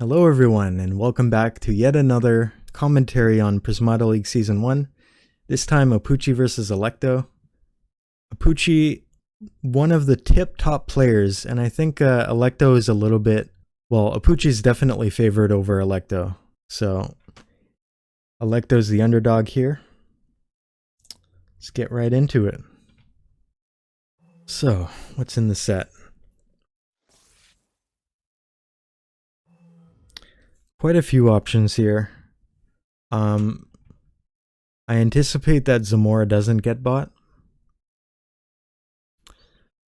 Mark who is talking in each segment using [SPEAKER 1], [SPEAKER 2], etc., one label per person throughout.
[SPEAKER 1] Hello everyone, and welcome back to yet another commentary on Prismata League Season 1. This time Apooche versus Allecto. Apooche, one of the tip-top players, and I think Allecto is a little bit... Well, Apooche is definitely favored over Allecto. So, Allecto's the underdog here. Let's get right into it. So, what's in the set? Quite a few options here. I anticipate that Zamora doesn't get bought.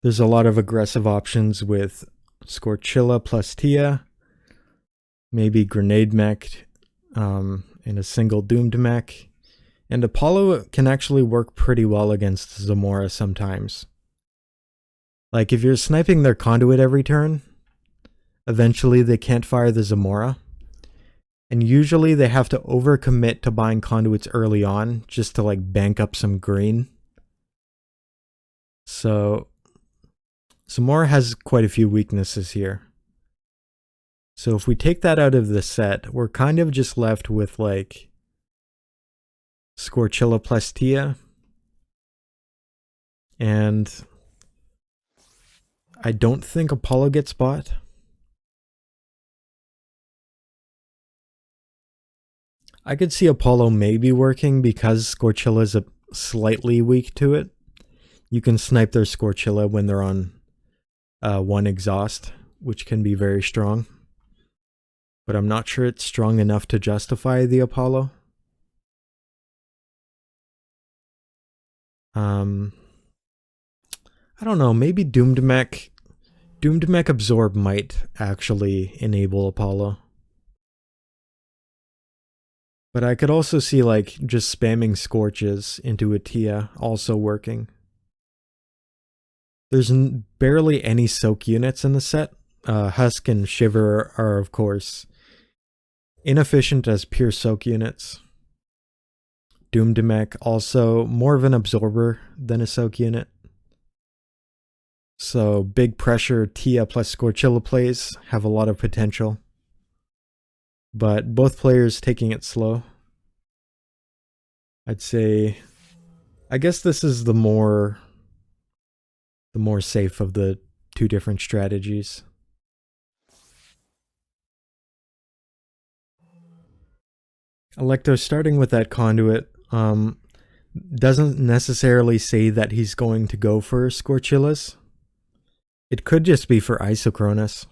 [SPEAKER 1] There's a lot of aggressive options with Scorchilla plus Tia, maybe Grenade Mech in a single Doomed Mech, and Apollo can actually work pretty well against Zamora sometimes. Like if you're sniping their conduit every turn, eventually they can't fire the Zamora. And usually they have to overcommit to buying conduits early on just to like bank up some green. So Zamora has quite a few weaknesses here. So if we take that out of the set, we're kind of just left with like Scorchilla plus Tia. And I don't think Apollo gets bought. I could see Apollo maybe working because Scorchilla is slightly weak to it. You can snipe their Scorchilla when they're on one exhaust, which can be very strong. But I'm not sure it's strong enough to justify the Apollo. I don't know, maybe Doomed Mech Absorb might actually enable Apollo. But I could also see like just spamming Scorches into a Tia also working. There's barely any soak units in the set. Husk and Shiver are of course inefficient as pure soak units. Doomed Mech also more of an absorber than a soak unit. So big pressure Tia plus Scorchilla plays have a lot of potential. But both players taking it slow. I'd say, I guess this is the more safe of the two different strategies. Allecto starting with that conduit doesn't necessarily say that he's going to go for Scorchillas. It could just be for Isochronous.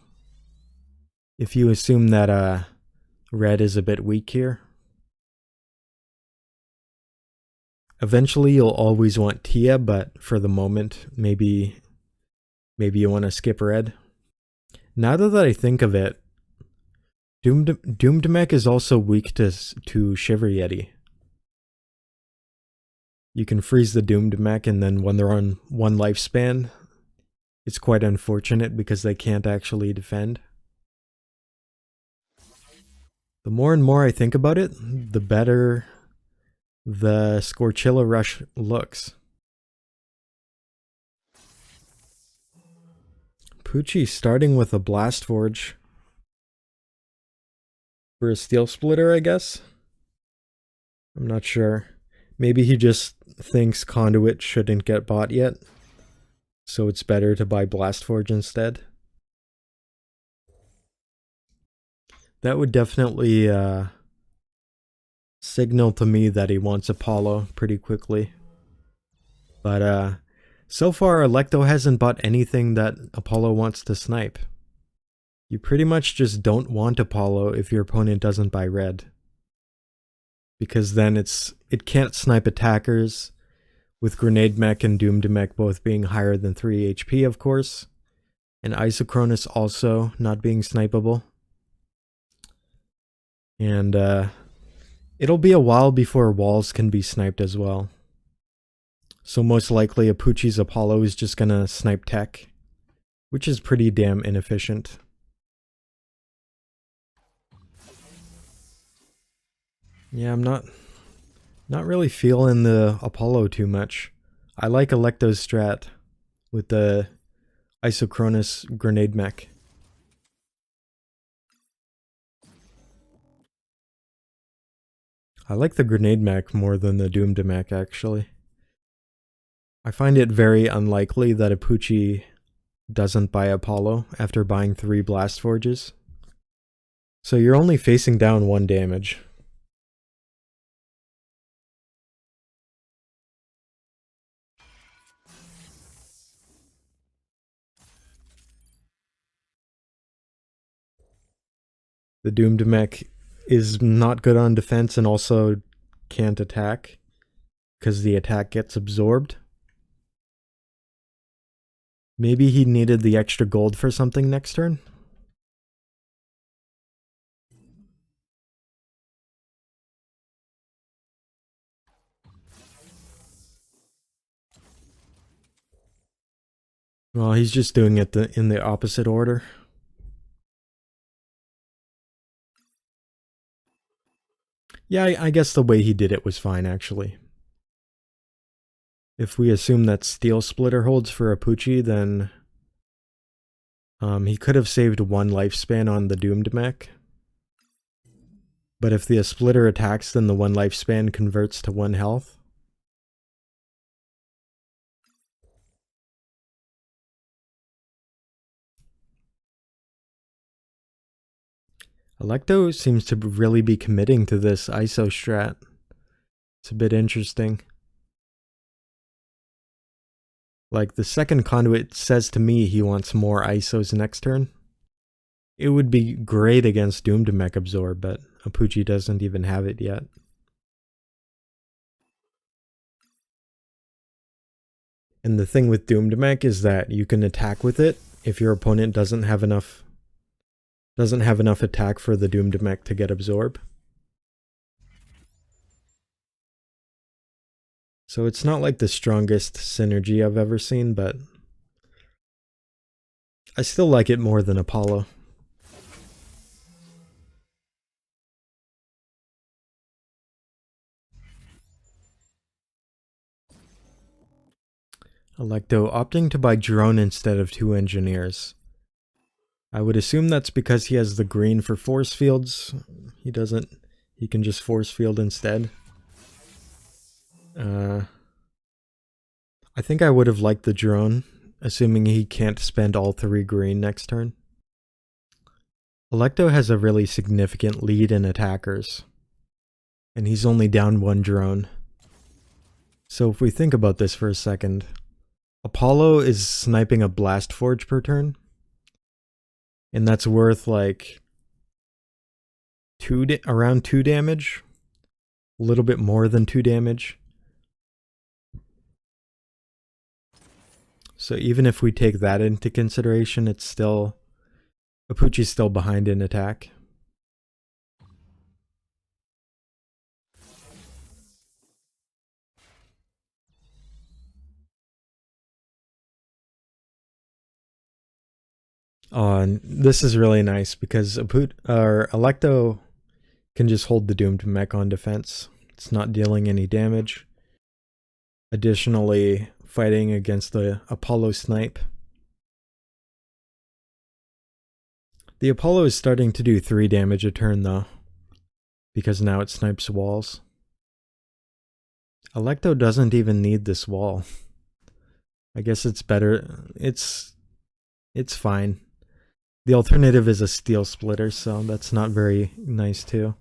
[SPEAKER 1] If you assume that red is a bit weak here. Eventually you'll always want Tia, but for the moment, maybe you want to skip red. Now that I think of it, Doomed Mech is also weak to Shiver Yeti. You can freeze the Doomed Mech, and then when they're on one lifespan, it's quite unfortunate because they can't actually defend. The more and more I think about it, the better the Scorchilla rush looks. Apooche starting with a Blast Forge. For a Steel Splitter, I guess? I'm not sure. Maybe he just thinks Conduit shouldn't get bought yet, so it's better to buy Blast Forge instead. That would definitely signal to me that he wants Apollo pretty quickly. But so far Allecto hasn't bought anything that Apollo wants to snipe. You pretty much just don't want Apollo if your opponent doesn't buy red. Because then it can't snipe attackers, with Grenade Mech and Doomed Mech both being higher than 3 HP of course, and Isochronous also not being snipeable. And it'll be a while before walls can be sniped as well. So most likely Apooche's Apollo is just gonna snipe tech, which is pretty damn inefficient. Yeah, I'm not really feeling the Apollo too much. I like Allecto's strat with the Isochronous Grenade Mech. I like the grenade mech more than the doomed mech, actually. I find it very unlikely that Apooche doesn't buy Apollo after buying 3 Blast Forges. So you're only facing down 1 damage. The doomed mech is not good on defense and also can't attack because the attack gets absorbed. Maybe he needed the extra gold for something next turn? Well, he's just doing it in the opposite order. Yeah, I guess the way he did it was fine, actually. If we assume that Steel Splitter holds for Apooche, then he could have saved 1 lifespan on the doomed mech. But if the splitter attacks, then the 1 lifespan converts to 1 health. Allecto seems to really be committing to this ISO strat. It's a bit interesting. Like, the second conduit says to me he wants more ISOs next turn. It would be great against Doomed Mech Absorb, but Apooche doesn't even have it yet. And the thing with Doomed Mech is that you can attack with it if your opponent doesn't have enough attack for the Doomed Mech to get Absorb. So it's not like the strongest synergy I've ever seen, but I still like it more than Apollo. Allecto opting to buy drone instead of 2 engineers. I would assume that's because he has the green for force fields. He can just force field instead. I think I would have liked the drone, assuming he can't spend all 3 green next turn. Allecto has a really significant lead in attackers, and he's only down 1 drone. So if we think about this for a second, Apollo is sniping a Blast Forge per turn, and that's worth like around 2 damage, a little bit more than 2 damage. So even if we take that into consideration, it's still, Apooche's still behind in attack. Oh, and this is really nice because Allecto can just hold the Doomed Mech on defense. It's not dealing any damage. Additionally, fighting against the Apollo snipe. The Apollo is starting to do 3 damage a turn though, because now it snipes walls. Allecto doesn't even need this wall. I guess it's better. It's fine. The alternative is a Steel Splitter, so that's not very nice too.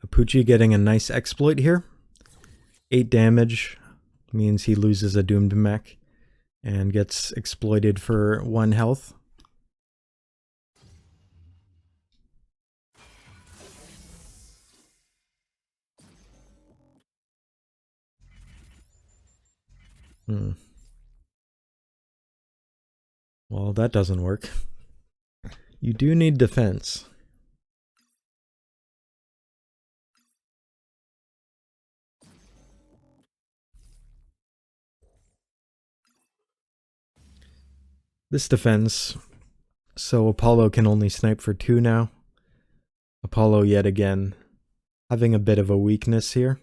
[SPEAKER 1] Apooche getting a nice exploit here. 8 damage means he loses a Doomed Mech and gets exploited for 1 health. Well, that doesn't work. You do need defense. This defends, so Apollo can only snipe for 2 now. Apollo yet again having a bit of a weakness here.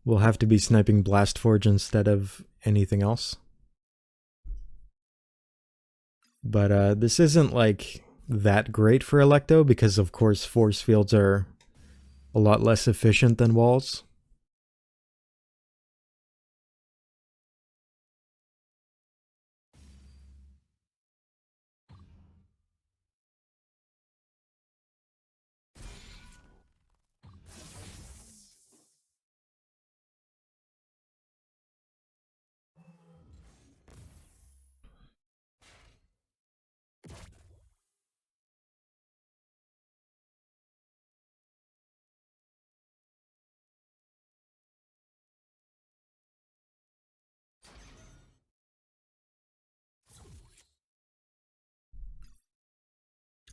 [SPEAKER 1] We'll have to be sniping Blast Forge instead of anything else. But this isn't like that great for Allecto because of course force fields are a lot less efficient than walls.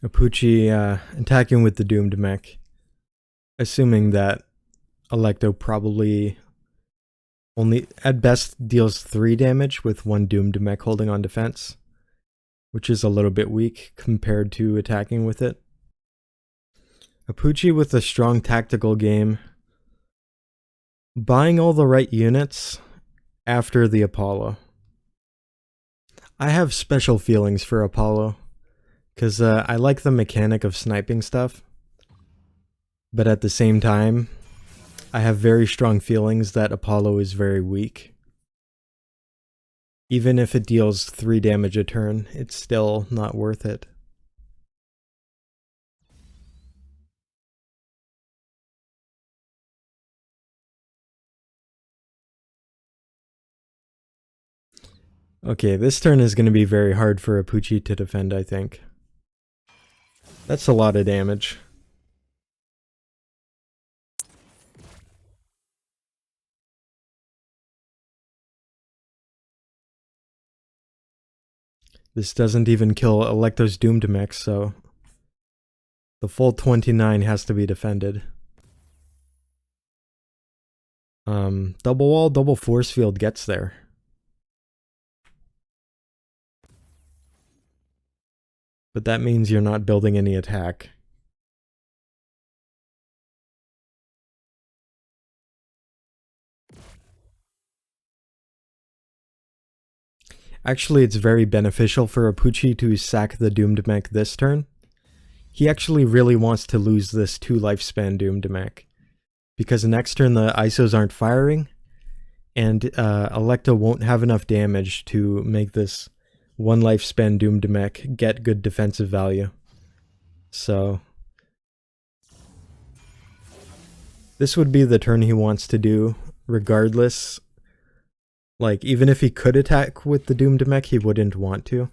[SPEAKER 1] Apooche attacking with the doomed mech, assuming that Allecto probably only at best deals 3 damage with 1 doomed mech holding on defense, which is a little bit weak compared to attacking with it. Apooche with a strong tactical game, buying all the right units after the Apollo. I have special feelings for Apollo, because I like the mechanic of sniping stuff, but at the same time, I have very strong feelings that Apollo is very weak. Even if it deals 3 damage a turn, it's still not worth it. Okay, this turn is going to be very hard for Apooche to defend, I think. That's a lot of damage. This doesn't even kill Allecto's doomed mech, so the full 29 has to be defended. Double wall, double force field gets there. But that means you're not building any attack. Actually, it's very beneficial for Apooche to sack the doomed mech this turn. He actually really wants to lose this 2 lifespan doomed mech, because next turn the ISOs aren't firing, and Allecto won't have enough damage to make this 1 lifespan doomed mech get good defensive value. So this would be the turn he wants to do, regardless. Like, even if he could attack with the doomed mech, he wouldn't want to.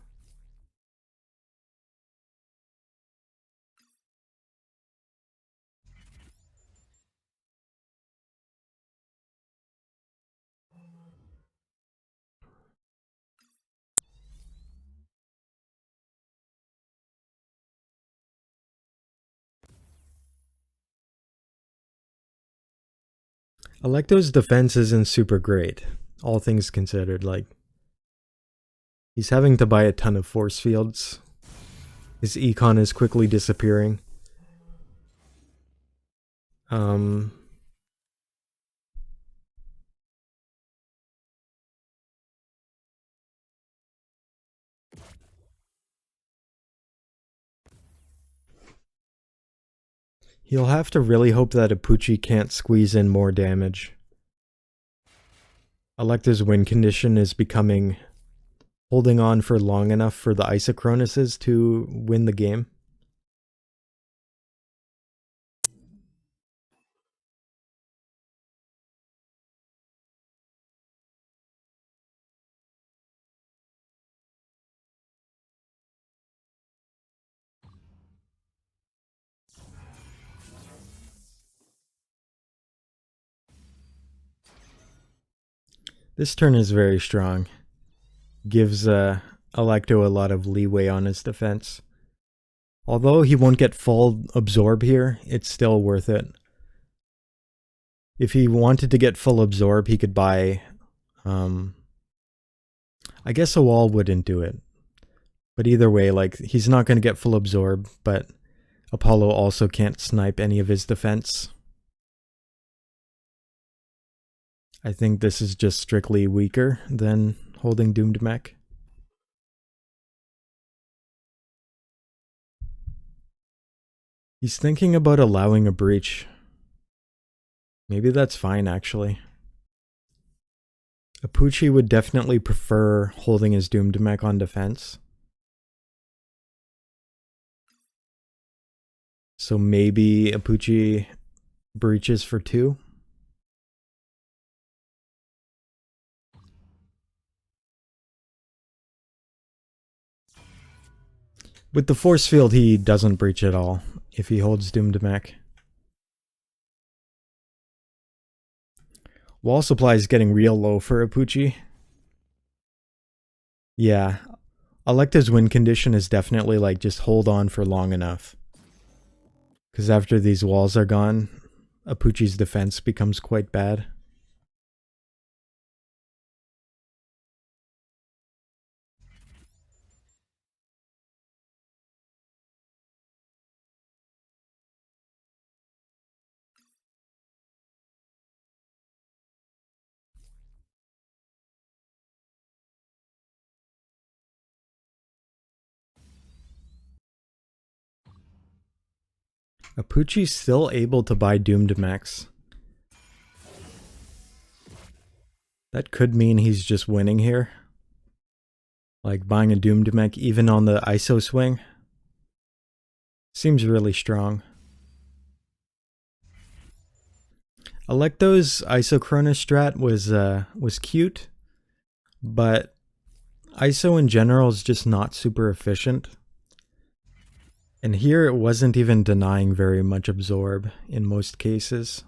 [SPEAKER 1] Allecto's defense isn't super great, all things considered. Like, he's having to buy a ton of force fields. His econ is quickly disappearing. He'll have to really hope that Apooche can't squeeze in more damage. Allecto's win condition is becoming holding on for long enough for the Isochronuses to win the game. This turn is very strong. Gives Allecto a lot of leeway on his defense. Although he won't get full absorb here, it's still worth it. If he wanted to get full absorb, he could buy... I guess a wall wouldn't do it. But either way, like, he's not going to get full absorb, but Apollo also can't snipe any of his defense. I think this is just strictly weaker than holding Doomed Mech. He's thinking about allowing a breach. Maybe that's fine, actually. Apooche would definitely prefer holding his Doomed Mech on defense. So maybe Apooche breaches for 2. With the force field, he doesn't breach at all if he holds Doomed Mech. Wall supply is getting real low for Apooche. Yeah, Allecto's win condition is definitely like just hold on for long enough. Because after these walls are gone, Apooche's defense becomes quite bad. Apooche's still able to buy Doomed Mechs. That could mean he's just winning here. Like buying a Doomed Mech even on the ISO swing. Seems really strong. Allecto's Isochronous strat was cute, but ISO in general is just not super efficient. And here it wasn't even denying very much absorb in most cases.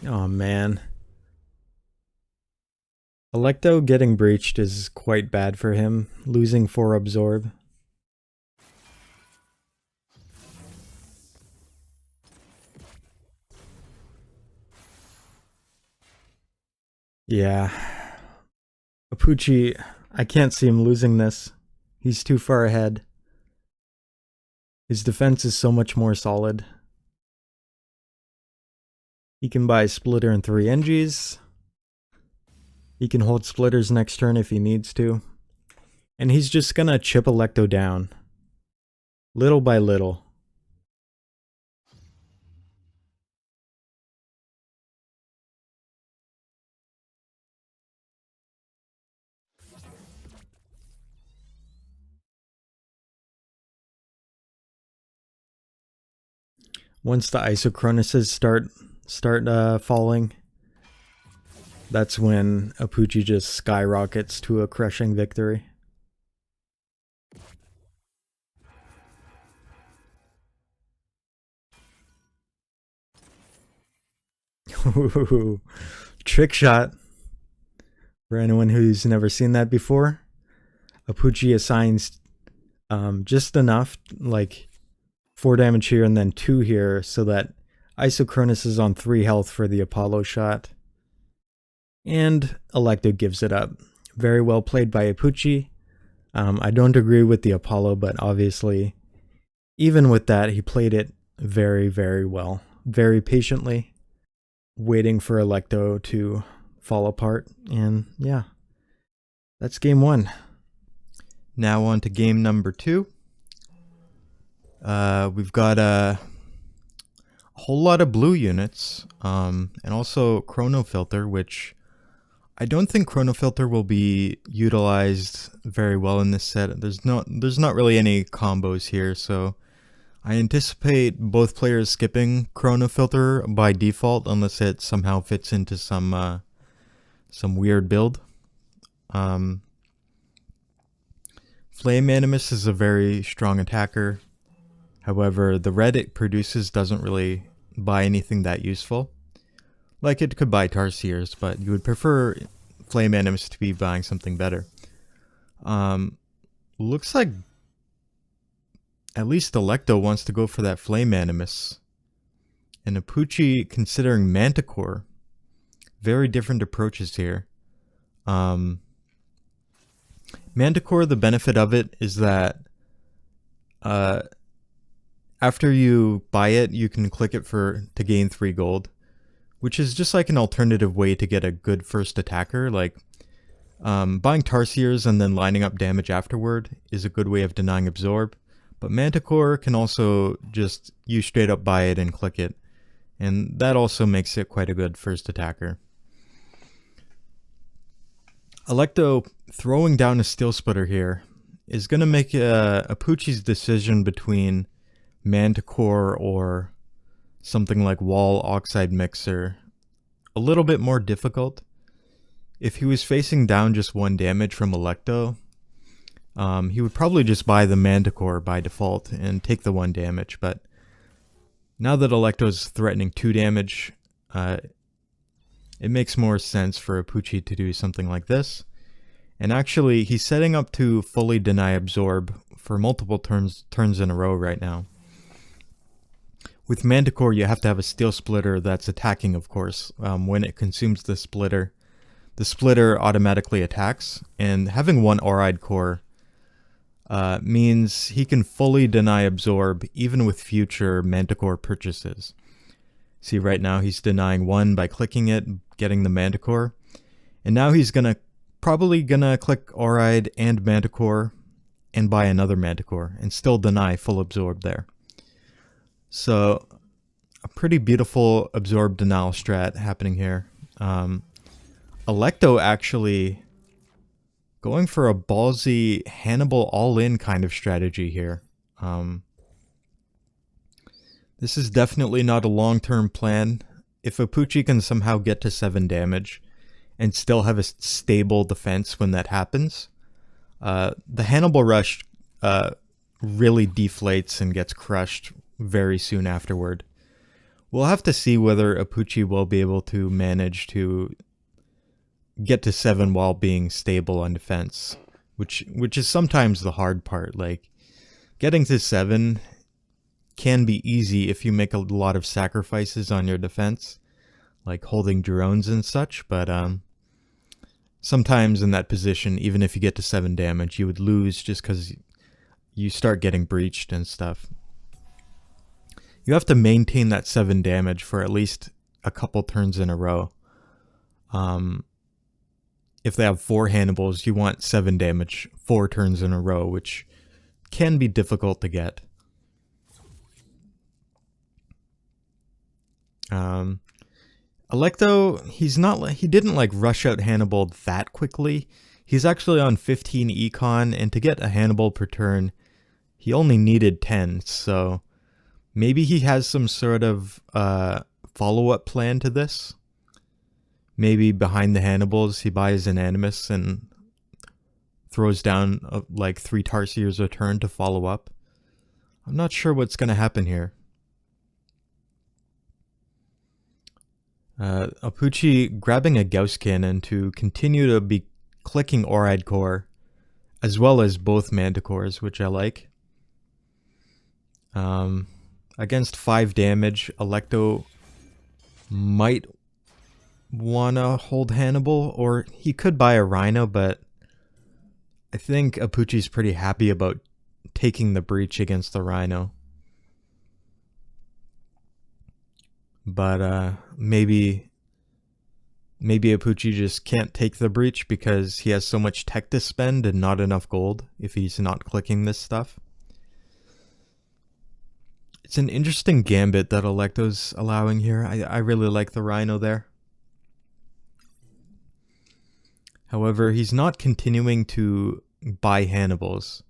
[SPEAKER 1] Oh man. Allecto getting breached is quite bad for him, losing 4 absorb. Yeah. Apooche, I can't see him losing this. He's too far ahead. His defense is so much more solid. He can buy Splitter and 3 NGs. He can hold Splitters next turn if he needs to. And he's just gonna chip Allecto down. Little by little. Once the Isochronuses start falling, that's when Apooche just skyrockets to a crushing victory. Ooh, trick shot. For anyone who's never seen that before, Apooche assigns just enough, like 4 damage here and then 2 here, so that Isochronus is on 3 health for the Apollo shot. And Allecto gives it up. Very well played by Apooche. I don't agree with the Apollo, but obviously, even with that, he played it very, very well. Very patiently, waiting for Allecto to fall apart. And yeah, that's game 1. Now on to game number 2. We've got a whole lot of blue units, and also Chrono Filter, which I don't think Chrono Filter will be utilized very well in this set. There's not really any combos here, so I anticipate both players skipping Chrono Filter by default unless it somehow fits into some weird build. Flame Animus is a very strong attacker. However, the red it produces doesn't really buy anything that useful. Like it could buy Tarsiers, but you would prefer Flame Animus to be buying something better. Looks like at least Allecto wants to go for that Flame Animus. And Apooche considering Manticore. Very different approaches here. Manticore, the benefit of it is that after you buy it, you can click it to gain 3 gold, which is just like an alternative way to get a good first attacker. Like buying Tarsiers and then lining up damage afterward is a good way of denying absorb. But Manticore can also just, you straight up buy it and click it. And that also makes it quite a good first attacker. Allecto throwing down a Steel Splitter here is going to make Apooche's decision between Manticore or something like Wall Oxide Mixer a little bit more difficult. If he was facing down just 1 damage from Allecto, he would probably just buy the Manticore by default and take the 1 damage, but now that Allecto is threatening 2 damage, it makes more sense for Apooche to do something like this. And actually, he's setting up to fully deny absorb for multiple turns in a row right now. With Manticore, you have to have a Steel Splitter that's attacking, of course. When it consumes the splitter automatically attacks, and having 1 Auride Core means he can fully deny absorb even with future Manticore purchases. See, right now he's denying 1 by clicking it, getting the Manticore, and now he's probably gonna click Auride and Manticore and buy another Manticore and still deny full absorb there. So a pretty beautiful absorb denial strat happening here. Allecto actually going for a ballsy Hannibal all-in kind of strategy here. This is definitely not a long-term plan. If Apooche can somehow get to 7 damage and still have a stable defense when that happens, the Hannibal Rush really deflates and gets crushed very soon afterward. We'll have to see whether Apooche will be able to manage to get to 7 while being stable on defense, which is sometimes the hard part. Like, getting to 7 can be easy if you make a lot of sacrifices on your defense, like holding drones and such, but sometimes in that position, even if you get to 7 damage, you would lose just because you start getting breached and stuff. You have to maintain that 7 damage for at least a couple turns in a row. If they have 4 Hannibals, you want 7 damage 4 turns in a row, which can be difficult to get. Allecto, he didn't like rush out Hannibal that quickly. He's actually on 15 econ, and to get a Hannibal per turn, he only needed 10, so maybe he has some sort of follow-up plan to this. Maybe behind the Hannibals, he buys an Animus and throws down like 3 Tarsiers a turn to follow up. I'm not sure what's going to happen here. Apooche grabbing a Gauss Cannon to continue to be clicking Auride Core, as well as both Manticores, which I like. Against 5 damage, Allecto might wanna hold Hannibal, or he could buy a Rhino, but I think Apooche's pretty happy about taking the breach against the Rhino. But maybe Apooche just can't take the breach because he has so much tech to spend and not enough gold if he's not clicking this stuff. It's an interesting gambit that Allecto's allowing here. I really like the Rhino there. However, he's not continuing to buy Hannibals.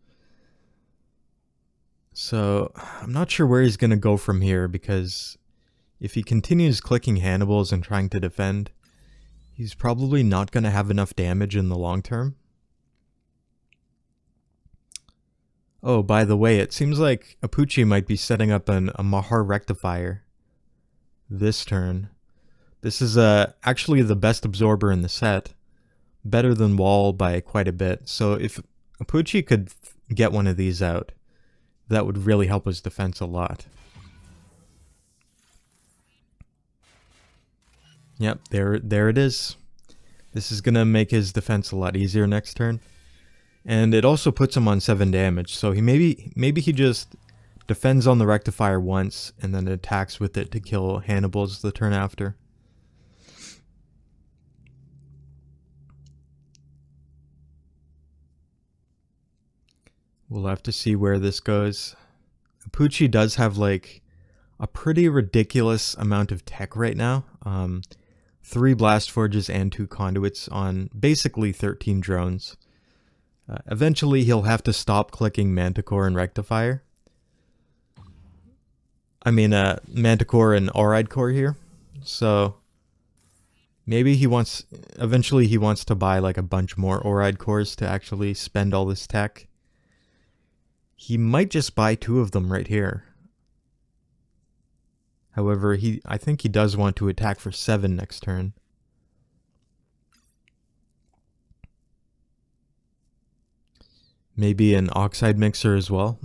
[SPEAKER 1] So I'm not sure where he's going to go from here, because if he continues clicking Hannibals and trying to defend, he's probably not going to have enough damage in the long term. Oh, by the way, it seems like Apooche might be setting up a Mahar rectifier this turn. This is actually the best absorber in the set. Better than Wall by quite a bit. So if Apooche could get one of these out, that would really help his defense a lot. Yep, there it is. This is gonna make his defense a lot easier next turn. And it also puts him on 7 damage, so maybe he just defends on the rectifier once and then attacks with it to kill Hannibal's the turn after. We'll have to see where this goes. Apooche does have like a pretty ridiculous amount of tech right now. 3 blast forges and 2 conduits on basically 13 drones. Eventually he'll have to stop clicking Manticore and Rectifier. I mean Manticore and Auride Core here. So maybe eventually he wants to buy like a bunch more Auride Cores to actually spend all this tech. He might just buy 2 of them right here. However, I think he does want to attack for 7 next turn. Maybe an Oxide Mixer as well.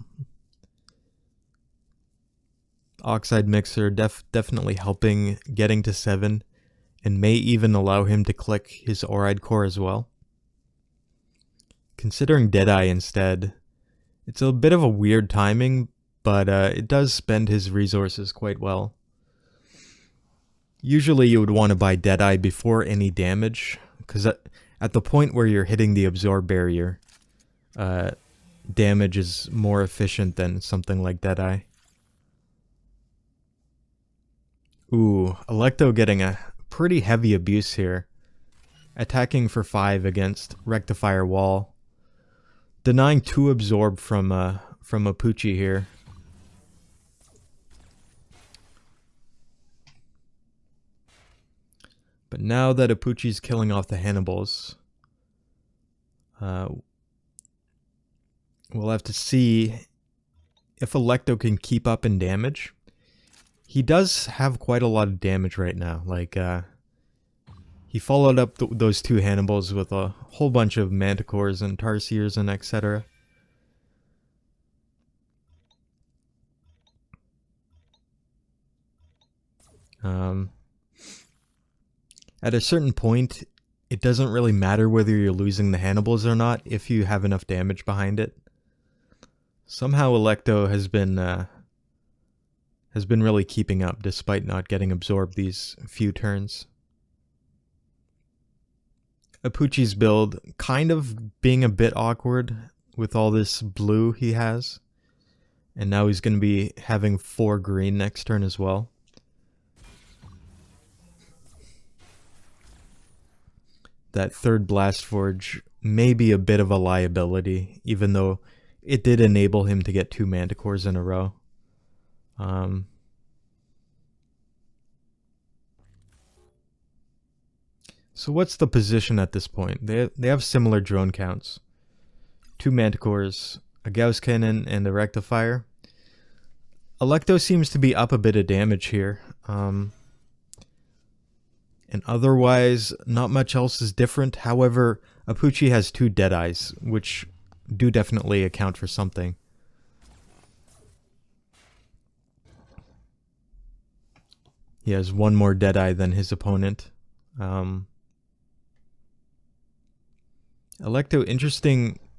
[SPEAKER 1] Oxide Mixer definitely helping getting to 7, and may even allow him to click his Auride Core as well. Considering Deadeye instead, it's a bit of a weird timing, but it does spend his resources quite well. Usually you would want to buy Deadeye before any damage, because at the point where you're hitting the Absorb barrier, damage is more efficient than something like Deadeye. Ooh, Allecto getting a pretty heavy abuse here. Attacking for 5 against Rectifier Wall. Denying 2 absorb from Apooche here. But now that Apooche's killing off the Hannibals, we'll have to see if Allecto can keep up in damage. He does have quite a lot of damage right now. Like, he followed up those 2 Hannibals with a whole bunch of Manticores and Tarsiers and etc. At a certain point, it doesn't really matter whether you're losing the Hannibals or not if you have enough damage behind it. Somehow Allecto has been really keeping up despite not getting absorbed these few turns. Apooche's build kind of being a bit awkward with all this blue he has. And now he's going to be having 4 green next turn as well. That 3rd Blast Forge may be a bit of a liability, even though it did enable him to get 2 Manticores in a row. So what's the position at this point? They have similar drone counts. 2 Manticores, a Gauss Cannon, and a Rectifier. Allecto seems to be up a bit of damage here. And otherwise, not much else is different. However, Apooche has 2 Deadeyes, which do definitely account for something. He has 1 more Deadeye than his opponent. Allecto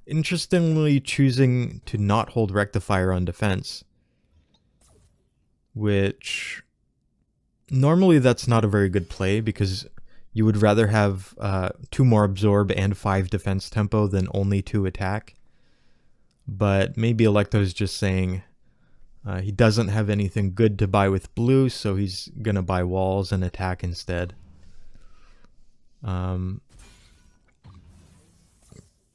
[SPEAKER 1] interestingly choosing to not hold Rectifier on defense, which normally that's not a very good play because you would rather have 2 more absorb and 5 defense tempo than only 2 attack. But maybe Allecto's just saying he doesn't have anything good to buy with blue, so he's gonna buy walls and attack instead.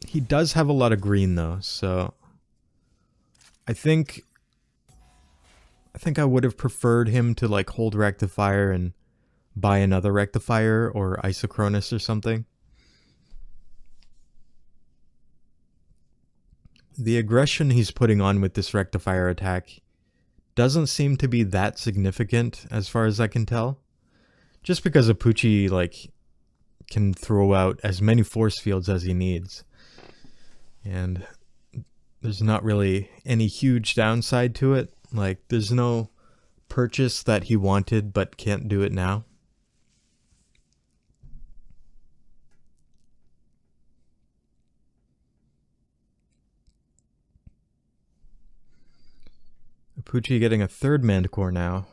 [SPEAKER 1] He does have a lot of green though, so I think I would have preferred him to like hold Rectifier and buy another Rectifier or Isochronus or something. the aggression he's putting on with this rectifier attack doesn't seem to be that significant as far as I can tell. Just because Apooche, like, can throw out as many force fields as he needs. And there's not really any huge downside to it. Like, there's no purchase that he wanted but can't do it now. Apooche getting a third Manticore now.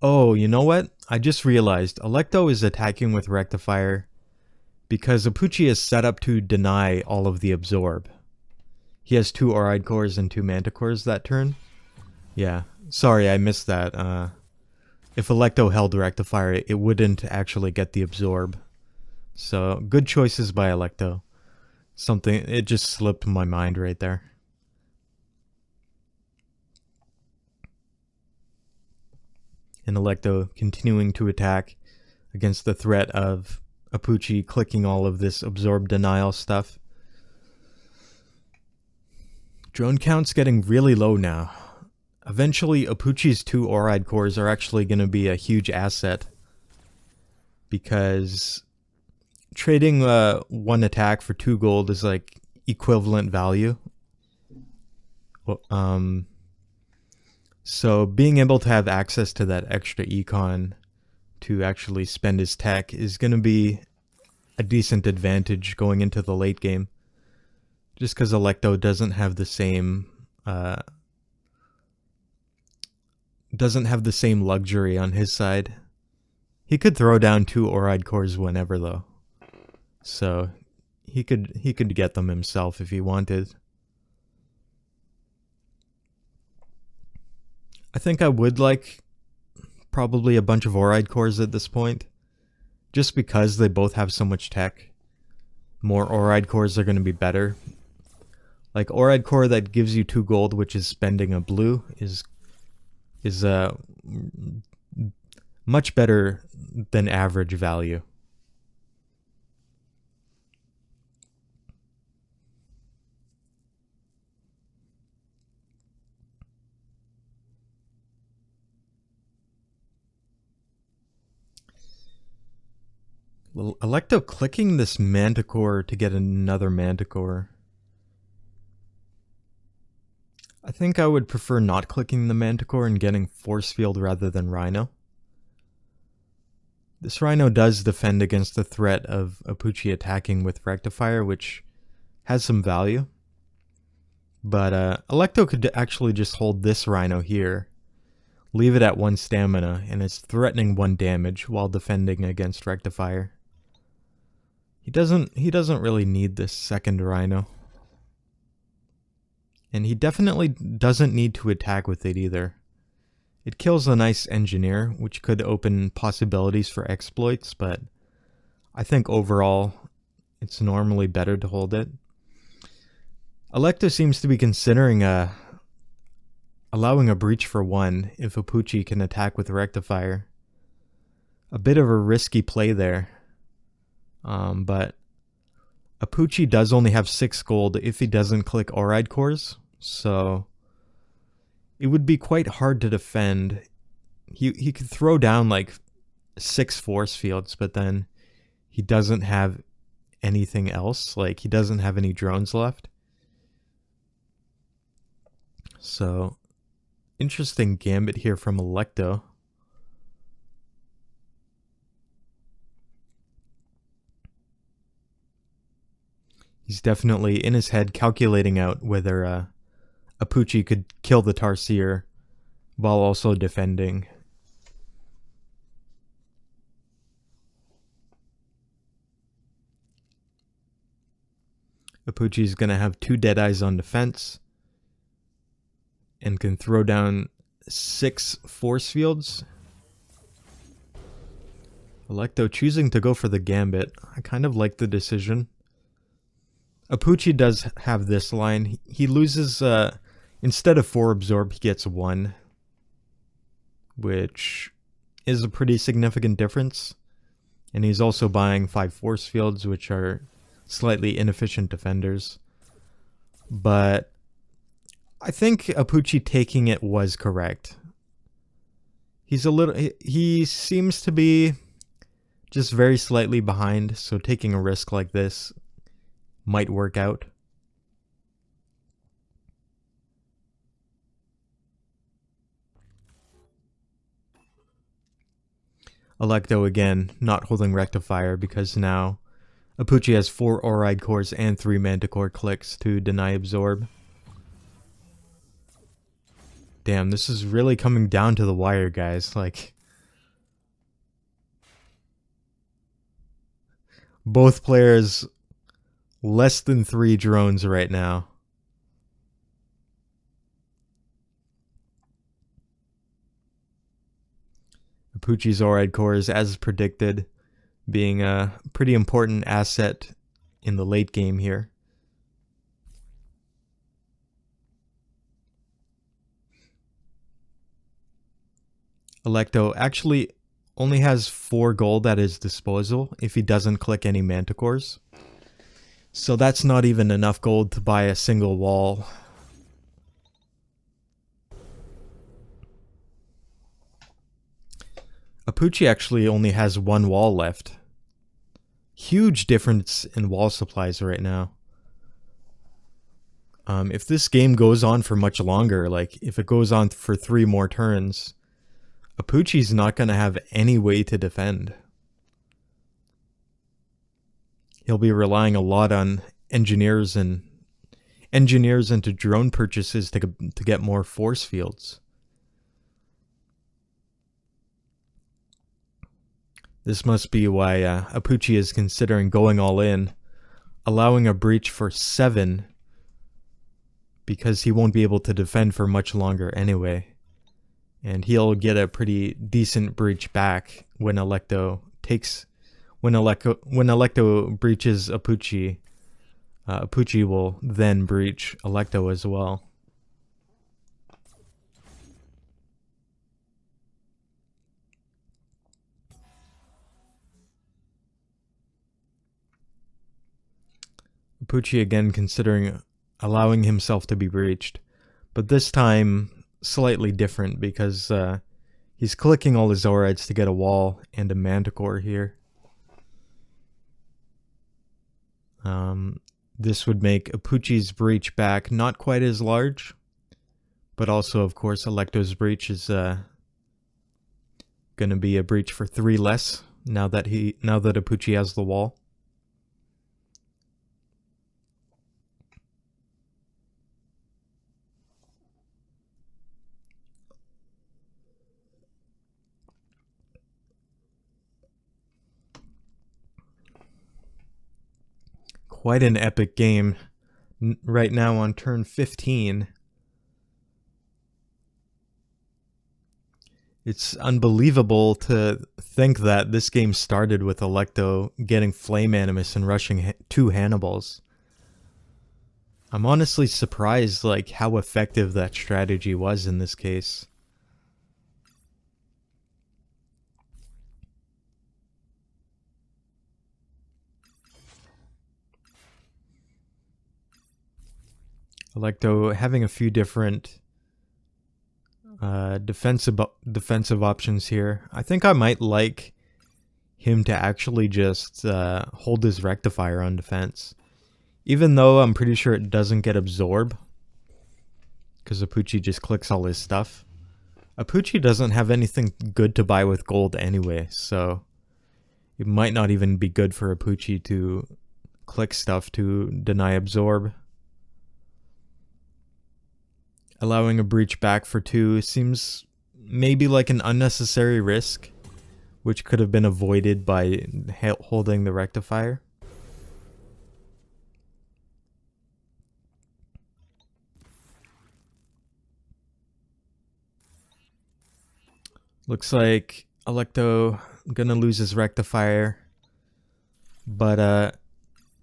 [SPEAKER 1] Oh, you know what? I just realized Allecto is attacking with Rectifier because Apooche is set up to deny all of the absorb. He has 2 Oride cores and 2 Manticores that turn. Yeah, sorry, I missed that. If Allecto held Rectifier, it wouldn't actually get the absorb. So, good choices by Allecto. It just slipped my mind right there. And Allecto continuing to attack against the threat of Apooche clicking all of this absorb denial stuff. Drone count's getting really low now. Eventually, Apooche's 2 Oride cores are actually going to be a huge asset. Because trading 1 attack for 2 gold is like equivalent value. So being able to have access to that extra econ to actually spend his tech is going to be a decent advantage going into the late game. Just because Allecto doesn't have the same luxury on his side. He could throw down 2 Oride cores whenever though. So he could get them himself if he wanted. I think I would like probably a bunch of Oride cores at this point. Just because they both have so much tech. More Oride cores are going to be better. Like Oride core that gives you 2 gold, which is spending a blue, is much better than average value. Well, Allecto clicking this Manticore to get another Manticore. I think I would prefer not clicking the Manticore and getting Force Field rather than Rhino. This Rhino does defend against the threat of Apooche attacking with Rectifier, which has some value. But Allecto could actually just hold this Rhino here, leave it at 1 stamina, and it's threatening 1 damage while defending against Rectifier. He doesn't really need this second Rhino. And he definitely doesn't need to attack with it either. It kills a nice engineer, which could open possibilities for exploits, but I think overall it's normally better to hold it. Allecto seems to be considering allowing a breach for 1 if Apooche can attack with Rectifier. A bit of a risky play there. But Apooche does only have 6 gold if he doesn't click Oride cores, so it would be quite hard to defend. He could throw down like 6 force fields, but then he doesn't have anything else. Like, he doesn't have any drones left. So, interesting gambit here from Allecto. He's definitely in his head calculating out whether Apooche could kill the Tarsier while also defending. Apooche's going to have 2 Deadeyes on defense and can throw down 6 force fields. Allecto choosing to go for the gambit. I kind of like the decision. Apooche does have this line. He loses, instead of 4 absorb, he gets 1. Which is a pretty significant difference. And he's also buying 5 force fields, which are slightly inefficient defenders. but I think Apooche taking it was correct. He seems to be just very slightly behind, so taking a risk like this might work out. Allecto again, not holding Rectifier because now Apooche has 4 Oride cores and 3 Manticore clicks to deny Absorb. Damn, this is really coming down to the wire, guys. Like, both players less than 3 drones right now. Apooche's Oride cores, as predicted, being a pretty important asset in the late game here. Allecto actually only has 4 gold at his disposal if he doesn't click any Manticores. So that's not even enough gold to buy a single wall. Apooche actually only has 1 wall left. Huge difference in wall supplies right now. If this game goes on for much longer, like if it goes on for 3 more turns, Apooche's not going to have any way to defend. He'll be relying a lot on engineers into drone purchases to get more force fields. This must be why Apooche is considering going all in, allowing a breach for 7, because he won't be able to defend for much longer anyway. And he'll get a pretty decent breach back when Allecto breaches Apooche. Apooche will then breach Allecto as well. Apooche again considering allowing himself to be breached, but this time slightly different because he's clicking all his Orides to get a wall and a Manticore here. This would make Apooche's breach back not quite as large, but also, of course, Allecto's breach is going to be a breach for 3 less now that Apooche has the wall. Quite an epic game right now on turn 15. It's unbelievable to think that this game started with Allecto getting Flame Animus and rushing 2 Hannibals. I'm honestly surprised like how effective that strategy was in this case. Allecto having a few different defensive options here. I think I might like him to actually just hold his Rectifier on defense. Even though I'm pretty sure it doesn't get Absorb, because Apooche just clicks all his stuff. Apooche doesn't have anything good to buy with gold anyway, so it might not even be good for Apooche to click stuff to deny Absorb. Allowing a breach back for 2 seems maybe like an unnecessary risk, which could have been avoided by holding the Rectifier. Looks like Allecto gonna lose his Rectifier, but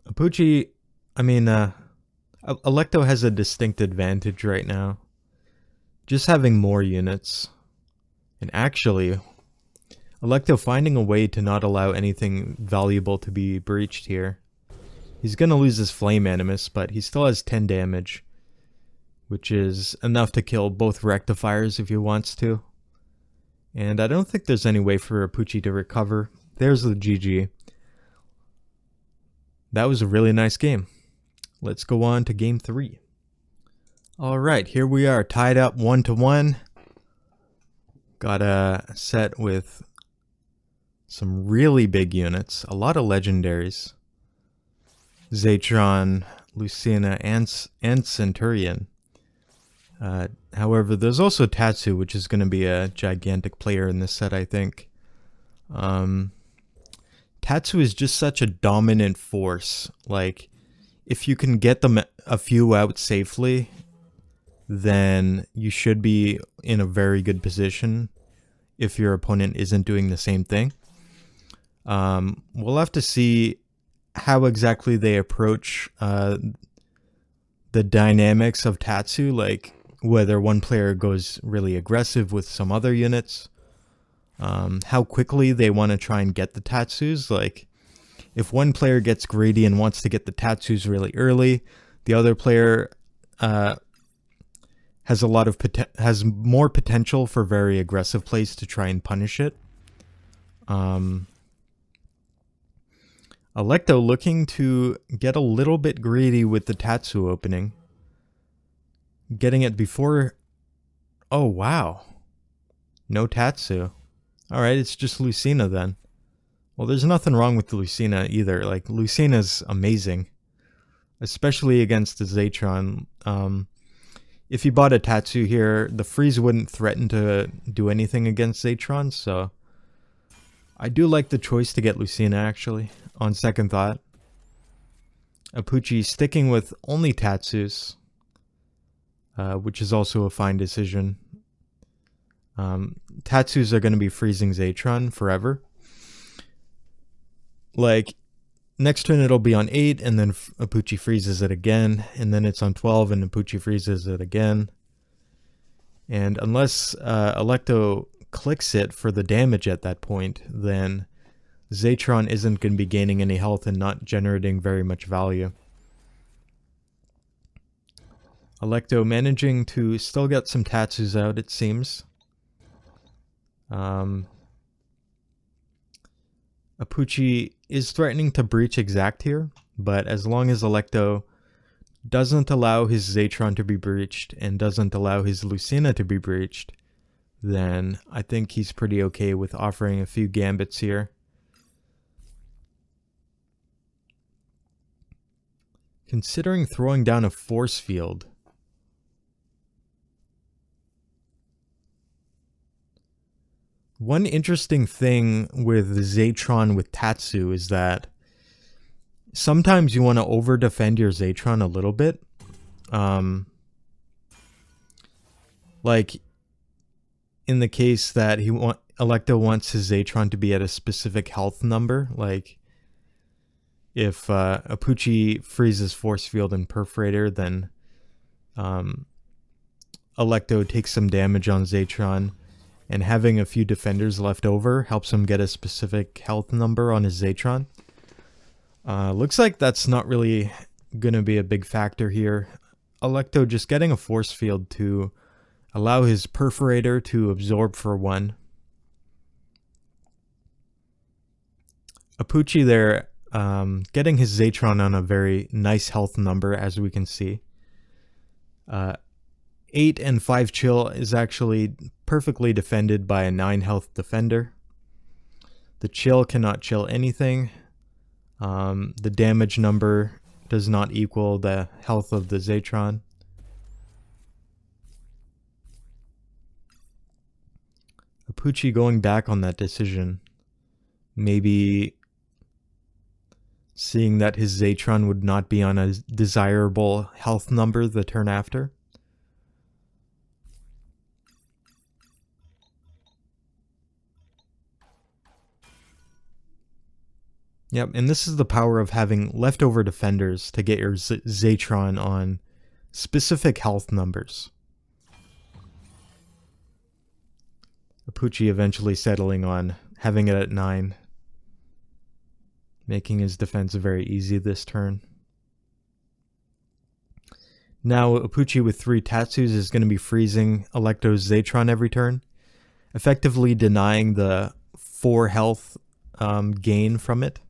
[SPEAKER 1] Apooche, Allecto has a distinct advantage right now. Just having more units. And actually, Allecto finding a way to not allow anything valuable to be breached here. He's going to lose his Flame Animus, but he still has 10 damage, which is enough to kill both Rectifiers if he wants to. And I don't think there's any way for Apooche to recover. There's the GG. That was a really nice game. Let's go on to game 3. Alright, here we are, tied up 1-1. Got a set with some really big units, a lot of legendaries. Zatron, Lucina, and Centurion. However, there's also Tatsu, which is going to be a gigantic player in this set, I think. Tatsu is just such a dominant force. Like, if you can get them a few out safely, then you should be in a very good position if your opponent isn't doing the same thing. We'll have to see how exactly they approach the dynamics of Tatsu, like whether one player goes really aggressive with some other units, how quickly they want to try and get the Tatsus. Like, if one player gets greedy and wants to get the Tatsus really early, the other player has more potential for very aggressive plays to try and punish it. Allecto looking to get a little bit greedy with the Tatsu opening. Getting it before... Oh, wow. No Tatsu. Alright, it's just Lucina then. Well, there's nothing wrong with Lucina either. Like, Lucina's amazing. Especially against the Zatron. If you bought a Tatsu here, the freeze wouldn't threaten to do anything against Zatron, so... I do like the choice to get Lucina, actually, on second thought. Apooche sticking with only Tatsus, which is also a fine decision. Tatsus are going to be freezing Zatron forever. Like, next turn it'll be on 8, and then Apooche freezes it again, and then it's on 12, and Apooche freezes it again. And unless Allecto clicks it for the damage at that point, then Zatron isn't going to be gaining any health and not generating very much value. Allecto managing to still get some Tatsus out, it seems. Apooche is threatening to breach Exact here, but as long as Allecto doesn't allow his Zatron to be breached and doesn't allow his Lucina to be breached, then I think he's pretty okay with offering a few gambits here. Considering throwing down a force field. One interesting thing with Zatron with Tatsu is that sometimes you want to over-defend your Zatron a little bit. Like, in the case that Allecto wants his Zatron to be at a specific health number, like if Apooche freezes Force Field and Perforator, then Allecto takes some damage on Zatron, and having a few defenders left over helps him get a specific health number on his Zatron. Looks like that's not really going to be a big factor here. Allecto just getting a Force Field to allow his Perforator to absorb for 1. Apooche there, getting his Zatron on a very nice health number, as we can see. 8 and 5 chill is actually perfectly defended by a 9 health defender. The chill cannot chill anything. The damage number does not equal the health of the Zatron. Apooche going back on that decision. Maybe seeing that his Zatron would not be on a desirable health number the turn after. Yep, and this is the power of having leftover defenders to get your Zatron on specific health numbers. Apooche eventually settling on having it at 9, making his defense very easy this turn. Now Apooche with 3 Tatsus is going to be freezing Allecto's Zatron every turn, effectively denying the 4 health gain from it.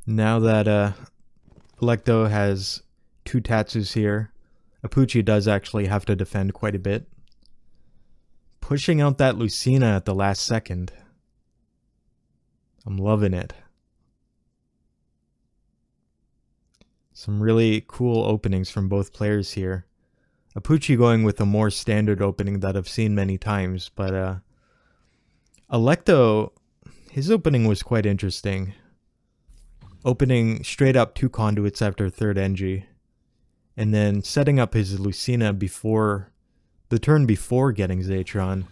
[SPEAKER 1] Now that Allecto has 2 Tatsus here, Apooche does actually have to defend quite a bit. Pushing out that Lucina at the last second. I'm loving it. Some really cool openings from both players here. Apooche going with a more standard opening that I've seen many times, but Allecto, his opening was quite interesting. Opening straight up 2 conduits after 3rd Engie, and then setting up his Lucina before the turn before getting Zatron.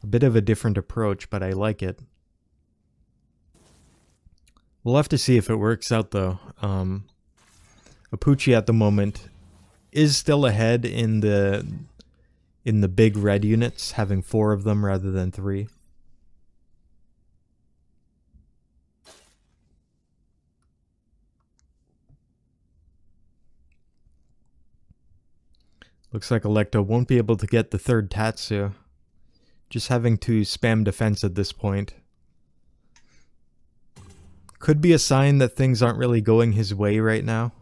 [SPEAKER 1] A bit of a different approach, but I like it. We'll have to see if it works out though. Apooche at the moment is still ahead in the big red units, having 4 of them rather than 3. Looks like Allecto won't be able to get the 3rd Tatsu. Just having to spam defense at this point. Could be a sign that things aren't really going his way right now.